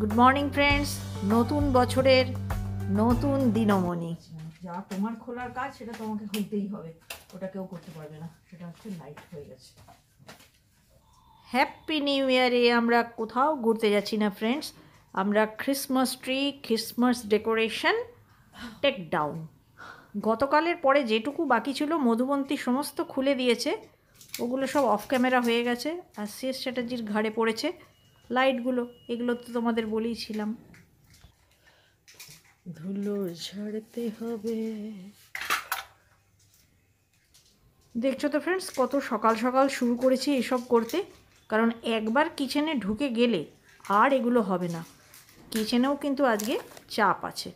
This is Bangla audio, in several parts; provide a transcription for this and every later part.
গুড মর্নিং ফ্রেন্ডস, নতুন বছরের নতুন দিনমণি। যা তোমার খোলার কাজ সেটা তোমাকে খুলতেই হবে, ওটা কেউ করতে পারবে না, সেটা হচ্ছে লাইট হয়ে গেছে। হ্যাপি নিউ ইয়ারে আমরা কোথাও ঘুরতে যাচ্ছি না ফ্রেন্ডস, আমরা Christmas tree, Christmas decoration take down. গতকালের পরে যেটুকু বাকি ছিল মধুবন্তী সমস্ত খুলে দিয়েছে, ওগুলো সব অফ ক্যামেরা হয়ে গেছে। আর সিএস চ্যাটার্জির ঘাড়ে পড়েছে লাইটগুলো, এগুলো তো তোমাদের বলেইছিলাম। ধুলো ঝাড়তে হবে। দেখছো তো ফ্রেন্ডস, কত সকাল সকাল শুরু করেছি এসব করতে, কারণ একবার কিচেনে ঢুকে গেলে আর এগুলো হবে না। কিচেনেও কিন্তু আজকে চাপ আছে।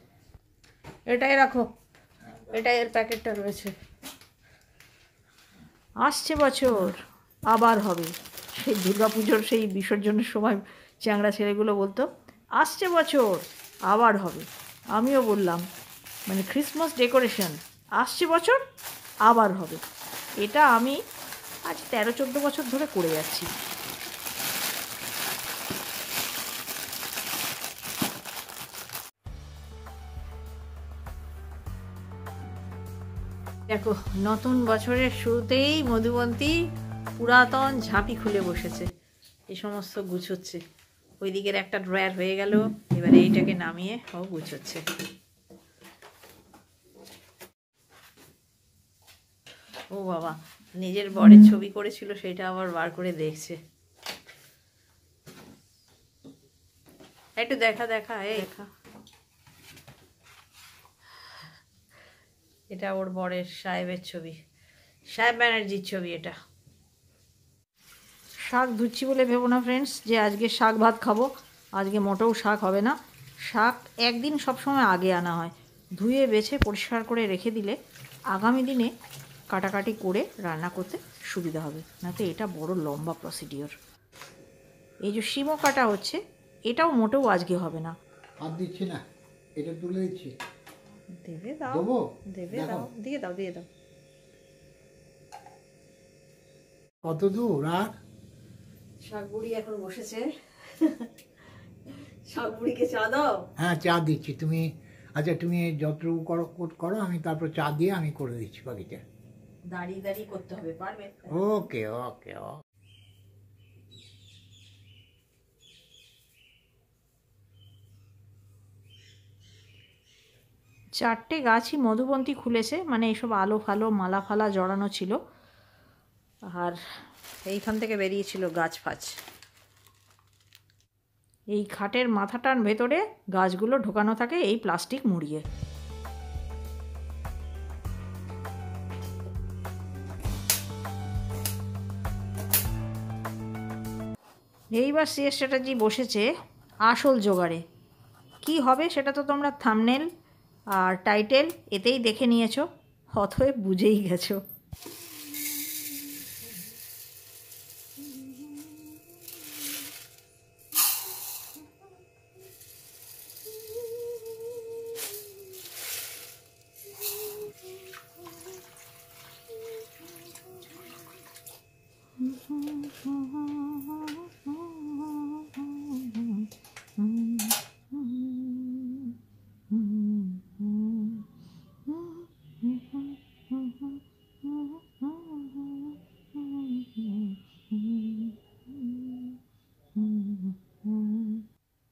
এটাই রাখো, এটাই এর প্যাকেটটা রয়েছে। আসছে বছর আবার হবে, সেই দুর্গাপুজোর সেই বিসর্জনের সময় চ্যাংড়া ছেলেগুলো বলতো আসছে বছর আবার হবে। আমিও বললাম, মানে ক্রিসমাস ডেকোরেশন আসছে বছর আবার হবে। এটা আমি আজ 13-14 বছর ধরে করে যাচ্ছি। দেখো, নতুন বছরের শুরুতেই মধুবন্তী পুরাতন ঝাঁপি খুলে বসেছে, এই সমস্ত গুছোচ্ছে। ওই দিকের একটা ড্রয়ার হয়ে গেল, এবারে এইটাকে নামিয়ে ও গুছোচ্ছে। ও বাবা, নিজের বরের ছবি করেছিল সেটা আবার বার করে দেখছে। একটু দেখা দেখা এই দেখা, এটা ওর বরের সাহেবের ছবি, সাহেব ব্যানার্জির ছবি। এটা শাক ধুচ্ছি বলে ভেবো না ফ্রেন্ডস যে আজকে শাক ভাত খাবো, আজকে মোটেও শাক হবে না। শাক একদিন সবসময় আগে আনা হয়, ধুয়ে বেছে পরিষ্কার করে রেখে দিলে আগামী দিনে কাটাকাটি করে রান্না করতে সুবিধা হবে। না তো এটা বড় লম্বা প্রসিডিওর। এই যে শিমও কাটা হচ্ছে, এটাও মোটেও আজকে হবে না। আর দিচ্ছি না, এটা তুলে দিচ্ছি। দেবে দাও, দেবো? দেবে দেখো। দাও, দিয়ে দাও, দিয়ে দাও। কত দূর আর? শাক বুড়ি এখন বসেছে। শাক বুড়িকে চা দাও। হ্যাঁ, চা দিচ্ছি। তুমি আচ্ছা, তুমি যতটুকু করো করো, আমি তারপর চা দিয়ে আমি করে দিচ্ছি বাকিটা। দাঁড়িয়ে দাঁড়িয়ে করতে হবে, পারবে? ওকে ওকে ওকে। চারটে গাছই মধুবন্তী খুলেছে, মানে এইসব আলো ফালো মালা ফালা জড়ানো ছিল, আর এইখান থেকে বেরিয়েছিল গাছ ফাছ। এই খাটের মাথাটার ভেতরে গাছগুলো ঢোকানো থাকে এই প্লাস্টিক মুড়িয়ে। এইবার সিএস চ্যাটার্জি বসেছে আসল জোগাড়ে। কি হবে সেটা তো তোমরা থাম্বনেল আর টাইটেল এতেই দেখে নিয়েছো, অতএব বুঝেই গেছো।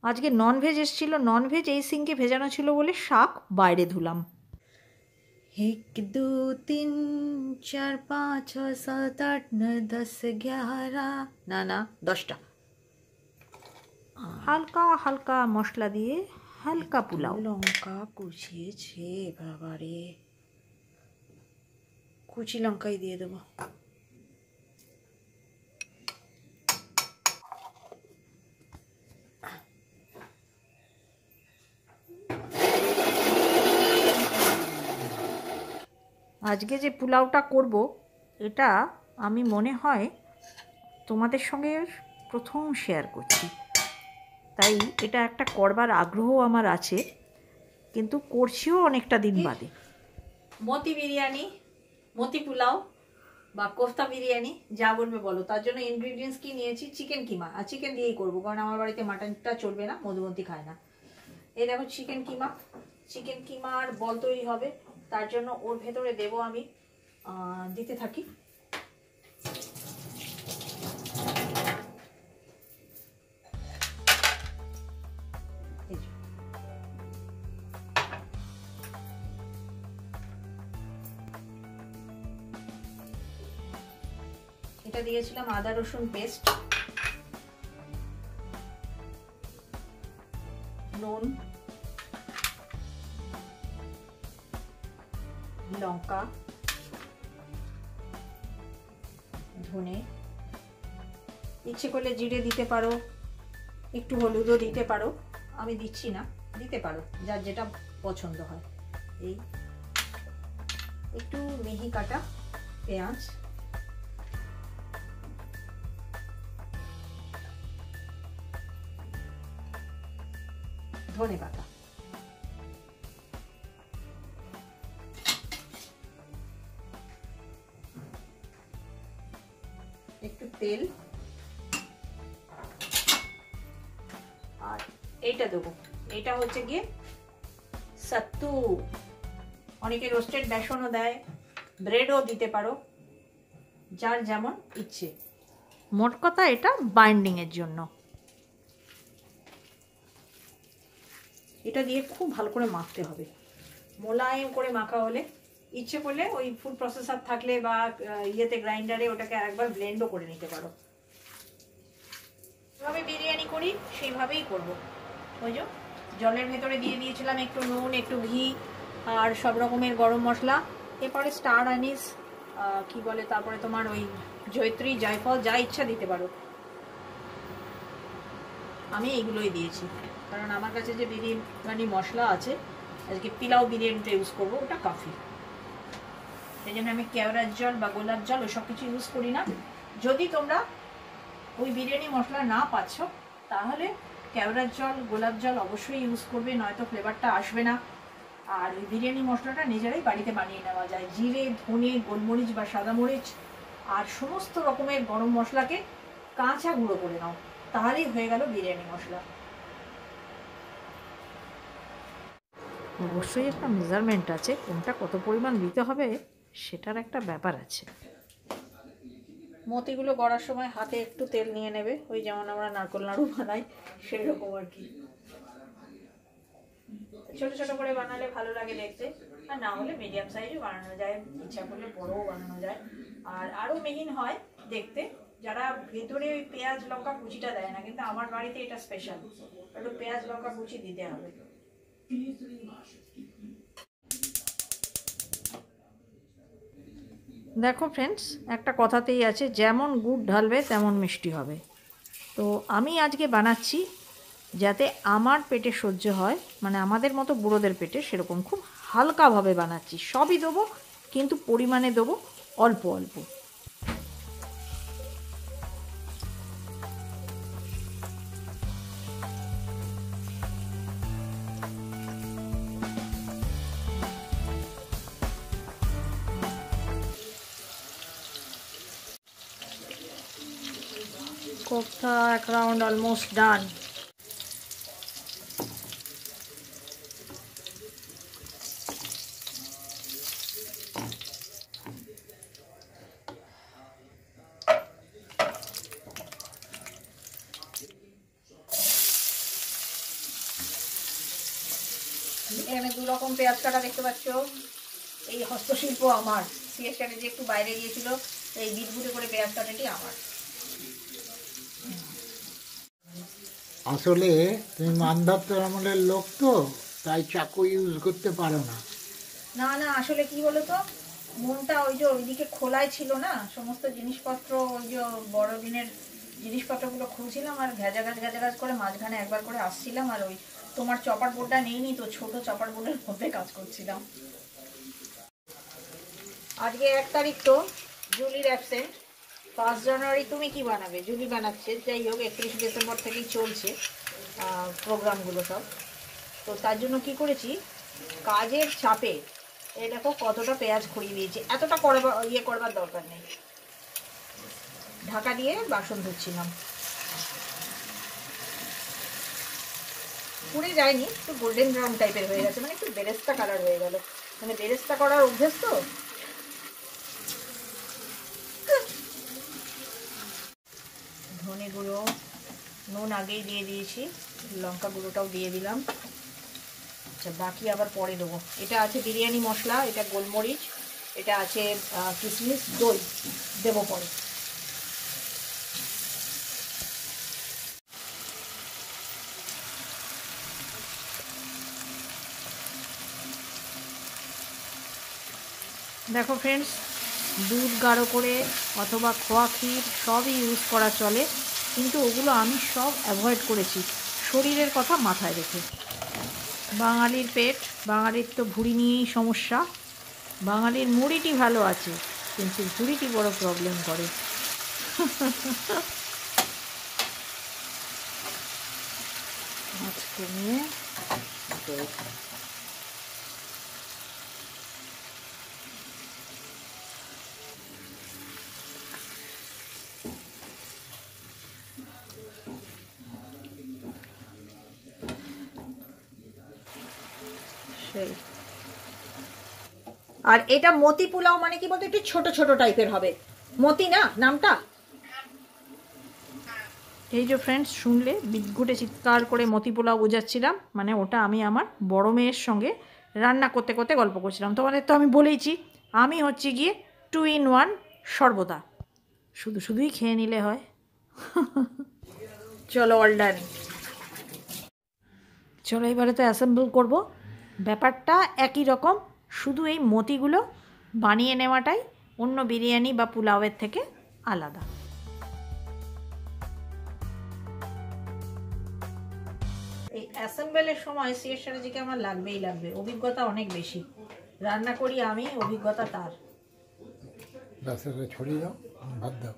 আজকে ননভেজ এসেছিল, ননভেজ এই সিঙ্কে ভেজানো ছিল বলে শাক বাইরে ধুলাম। 1 2 3 4 5 6 7 8 9 10 11, না 10টা হালকা হালকা মশলা দিয়ে হালকা পোলাও। লঙ্কা কুচিয়েছে বাবারে, কুচি লঙ্কাই দিয়ে দেবো। আজকে যে পোলাওটা করব, এটা আমি মনে হয় তোমাদের সঙ্গে প্রথম শেয়ার করছি, তাই এটা একটা করবার আগ্রহ আমার আছে, কিন্তু করছিও অনেকটা দিন বাদে। মতি বিরিয়ানি, মতি পোলাও, বা কোফতা বিরিয়ানি, যা বলবে বলো। তার জন্য ইনগ্রিডিয়েন্টস কি নিয়েছি, চিকেন কিমা। আর চিকেন দিয়েই করবো, কারণ আমার বাড়িতে মাটনটা চলবে না, মধুমতি খায় না। এই দেখো চিকেন কিমা, চিকেন কিমার বল তৈরি হবে, তার জন্য ওর ভেতরে দেবো আমি, দিতে থাকি। এটা দিয়েছিলাম আদা রসুন পেস্ট, নুন, লঙ্কা, ধনে, ইচ্ছে করলে জিরে দিতে পারো, একটু হলুদও দিতে পারো, আমি দিচ্ছি না, দিতে পারো যার যেটা পছন্দ হয়। এই একটু মিহি কাটা পেঁয়াজ, ধনে পাতা, একটু তেল, আর এইটা দেবো, এইটা হচ্ছে গিয়ে সাত্তু। অনেকে রোস্টেড বেসনও দেয়, ব্রেডও দিতে পারো, যার যেমন ইচ্ছে। মোট কথা এটা বাইন্ডিং এর জন্য। এটা দিয়ে খুব ভালো করে মাখতে হবে, মোলায়েম করে মাখা হলে, ইচ্ছে করলে ওই ফুড প্রসেসর থাকলে বা ইয়েতে গ্রাইন্ডারে ওটাকে একবার ব্লেন্ডও করে নিতে পারো। যেভাবে বিরিয়ানি করি সেইভাবেই করব। ওই যে জলের ভেতরে দিয়ে দিয়েছিলাম একটু নুন, একটু ঘি আর সব রকমের গরম মশলা, এরপরে স্টার আনিস কি বলে, তারপরে তোমার ওই জয়ত্রী, জায়ফল, যা ইচ্ছা দিতে পারো। আমি এইগুলোই দিয়েছি, কারণ আমার কাছে যে বিরিয়ানি মশলা আছে, আজকে পিলাও বিরিয়ানিটা ইউজ করবো, ওটা কাফি। সেই জন্য আমি কেওড়ার জল বা গোলাপ জল ওসব কিছু ইউজ করি না। যদি তোমরা ওই বিরিয়ানি মশলা না পাচ্ছ, তাহলে কেওড়ার জল, গোলাপ জল অবশ্যই ইউজ করবে, নয়তো ফ্লেভারটা আসবে না। আর ওই বিরিয়ানি মশলাটা নিজেরাই বাড়িতে বানিয়ে নেওয়া যায়। জিরে, ধনে, গোলমরিচ বা সাদা মরিচ আর সমস্ত রকমের গরম মশলাকে কাঁচা গুঁড়ো করে নাও, তাহলেই হয়ে গেল বিরিয়ানি মশলা। অবশ্যই একটা মেজারমেন্ট আছে, কোনটা কত পরিমাণ দিতে হবে সেটার একটা ব্যাপার আছে। মতিগুলো গড়ার সময় হাতে একটু তেল নিয়ে নেবে, ওই যেমন আমরা নারকোল নাড়ু বানাই সেই রকম আর কি। ছোট ছোট করে বানালে ভালো লাগে দেখতে, আর না হলে মিডিয়াম সাইজও বানানো যায়, ইচ্ছা করলে বড়ও বানানো যায়। আর আরও মিহিন হয় দেখতে যারা ভেতরে ওই পেঁয়াজ লঙ্কা কুচিটা দেয় না, কিন্তু আমার বাড়িতে এটা স্পেশাল, একটু পেঁয়াজ লঙ্কা কুচি দিতে হবে। দেখো ফ্রেন্ডস, একটা কথাতেই আছে, যেমন গুড় ঢালবে তেমন মিষ্টি হবে। তো আমি আজকে বানাচ্ছি যাতে আমার পেটে সহ্য হয়, মানে আমাদের মতো বুড়োদের পেটে, সেরকম খুব হালকাভাবে বানাচ্ছি। সবই দেবো, কিন্তু পরিমাণে দেবো অল্প অল্প। কোফতা এক রাউন্ড অলমোস্ট ডান। এখানে দু রকম পেঁয়াজ কাটা দেখতে পাচ্ছ, এই হস্তশিল্প আমার। সিএস চ্যাটার্জি একটু বাইরে গিয়েছিল, এই বিটগুটে করে পেঁয়াজ কাটাটি আমার। আসলে তুমি মানদত্তর আমলের লোক তো, তাই চাকু ইউজ করতে পারো না। না না, আসলে কি বলো তো, মনটা ওই যে ওইদিকে খোলায় ছিল না, সমস্ত জিনিসপত্র, ওই যে বড়দিনের জিনিসপত্রগুলো খুলছিলাম, আর ঘেঁজাঘাজ করে মাঝখানে একবার করে আসছিলাম, আর ওই তোমার চপার বোর্ডটা নেইনি তো, ছোট চপার বোর্ডের মধ্যে কাজ করছিলাম। আজকে 1 তারিখ, তো জুলির অ্যাবসেন্ট। 1 জানুয়ারি তুমি কি বানাবে? জুলি বানাচ্ছে। যাই হোক, 31 ডিসেম্বর থেকেই চলছে প্রোগ্রামগুলো সব। তো তার জন্য কি করেছি, কাজের চাপে এই দেখো কতটা পেঁয়াজ খড়িয়ে দিয়েছি, এতটা করবার দরকার নেই। ঢাকা দিয়ে বাসন ধুচ্ছিলাম, পুড়ে যায়নি, একটু গোল্ডেন ব্রাউন টাইপের হয়ে গেছে, মানে একটু বেরেস্তা কালার হয়ে গেল, মানে বেরেস্তা করার অভ্যেস তো। ধনে গুঁড়ো, নুন আগেই দিয়ে দিয়েছি, লঙ্কা গুঁড়োটাও দিয়ে দিলাম। আচ্ছা, বাকি আবার পরে দেবো। এটা আছে বিরিয়ানি মশলা, এটা গোলমরিচ, এটা আছে কিশমিশ, দই দেবো পরে। দেখো ফ্রেন্ডস, দুধ গাঢ় করে অথবা খোয়া ক্ষীর সবই ইউজ করা চলে, কিন্তু ওগুলো আমি সব অ্যাভয়েড করেছি শরীরের কথা মাথায় রেখে। বাঙালির পেট, বাঙালির তো ভুঁড়ি নিয়েই সমস্যা। বাঙালির মুড়িটি ভালো আছে, কিন্তু ভুঁড়িটি বড় প্রবলেম করে। মাছ কমিয়ে দই। আর এটা মতি পোলাও, মানে কি বলতো, একটু ছোট ছোট টাইপের হবে। মতি না নামটা? এই যে ফ্রেন্ডস, শুনলে বিদ্ঘুটে চিৎকার করে মতি পোলাও বোঝাচ্ছিলাম, মানে ওটা আমি আমার বড় মেয়ের সঙ্গে রান্না করতে করতে গল্প করছিলাম। তোমাদের তো আমি বলেইছি, আমি হচ্ছে গিয়ে 2 in 1 সর্বদা, শুধুই খেয়ে নিলে হয়। চলো, অল ডান। চলো এবারে তো অ্যাসেম্বল করব। ব্যাপারটা একই রকম, শুধু এই মতিগুলো বানিয়ে নেওয়াটাই অন্য বিরিয়ানি বা পোলাওয়ের থেকে আলাদা। এই অ্যাসেম্বলের সময় সিএস চ্যাটার্জিকে আমার লাগবে, অভিজ্ঞতা অনেক বেশি। রান্না করি আমি, অভিজ্ঞতা তার। ছড়িয়ে দাও, ভাত দাও।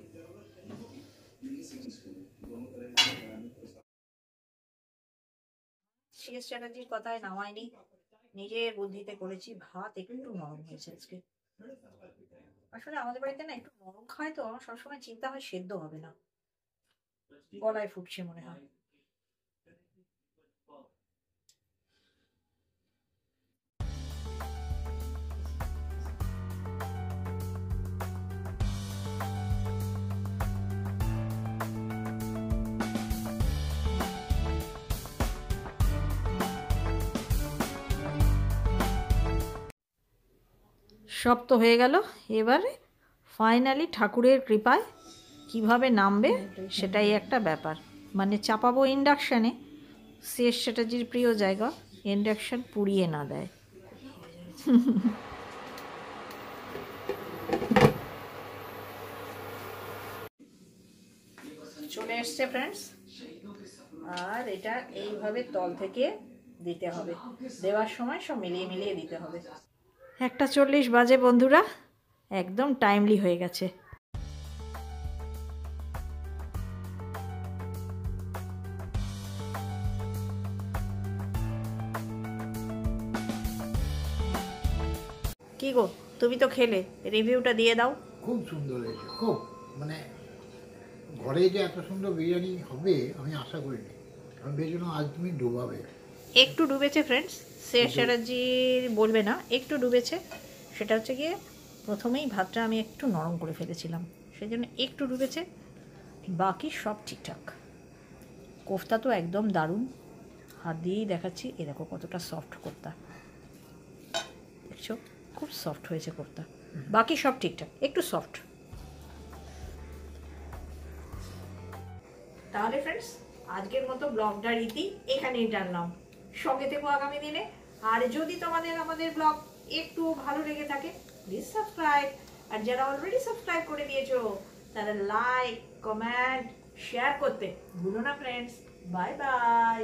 সিএস চ্যাটার্জির কথায় নামাইনি, নিজের বুদ্ধিতে করেছি। ভাত একটু নরম হয়েছে আজকে। আসলে আমাদের বাড়িতে না একটু নরম খায় তো, আমার সবসময় চিন্তা হয় সেদ্ধ হবে না, গলায় ফুটছে মনে হয়। সব তো হয়ে গেল, এবারে ফাইনালি ঠাকুরের কৃপায় কিভাবে নামবে সেটাই একটা ব্যাপার। মানে চাপাবো ইন্ডাকশানে, সিএস চ্যাটার্জির প্রিয় জায়গা, ইন্ডাকশান পুড়িয়ে না দেয়। চলে এসছে ফ্রেন্ডস, আর এটা এইভাবে তল থেকে দিতে হবে, দেওয়ার সময় সব মিলিয়ে দিতে হবে। 1:40 বাজে বন্ধুরা, একদম টাইমলি হয়ে গেছে। কি গো, তুমি তো খেলে, রিভিউটা দিয়ে দাও। খুব সুন্দর হয়েছে, খুব, মানে ঘরে যে এত সুন্দর বিরিয়ানি হবে আমি আশা করিনি। আমি ভেবেছিলাম আজ তুমি ডুবাবে। একটু ডুবেছে ফ্রেন্ডস, সিএস চ্যাটার্জির বলবে না, একটু ডুবেছে। সেটা হচ্ছে গিয়ে প্রথমেই ভাতটা আমি একটু নরম করে ফেলেছিলাম, সেই জন্য একটু ডুবেছে, বাকি সব ঠিকঠাক। কোফতা তো একদম দারুণ, হাত দিয়েই দেখাচ্ছি, এ দেখো কতটা সফট কোফতা, দেখছো খুব সফট হয়েছে কোফতা, বাকি সব ঠিকঠাক, একটু সফট। তাহলে ফ্রেন্ডস, আজকের মতো ব্লগটা রীতি এখানেই টানলাম। সঙ্গে থেকো আগামী দিনে। আর যদি তোমাদের আমাদের ব্লগ একটু ভালো লেগে থাকে, প্লিজ সাবস্ক্রাইব। আর যারা অলরেডি সাবস্ক্রাইব করে দিয়েছো তারা লাইক, কমেন্ট, শেয়ার করতে ভুলো না ফ্রেন্ডস। Bye bye.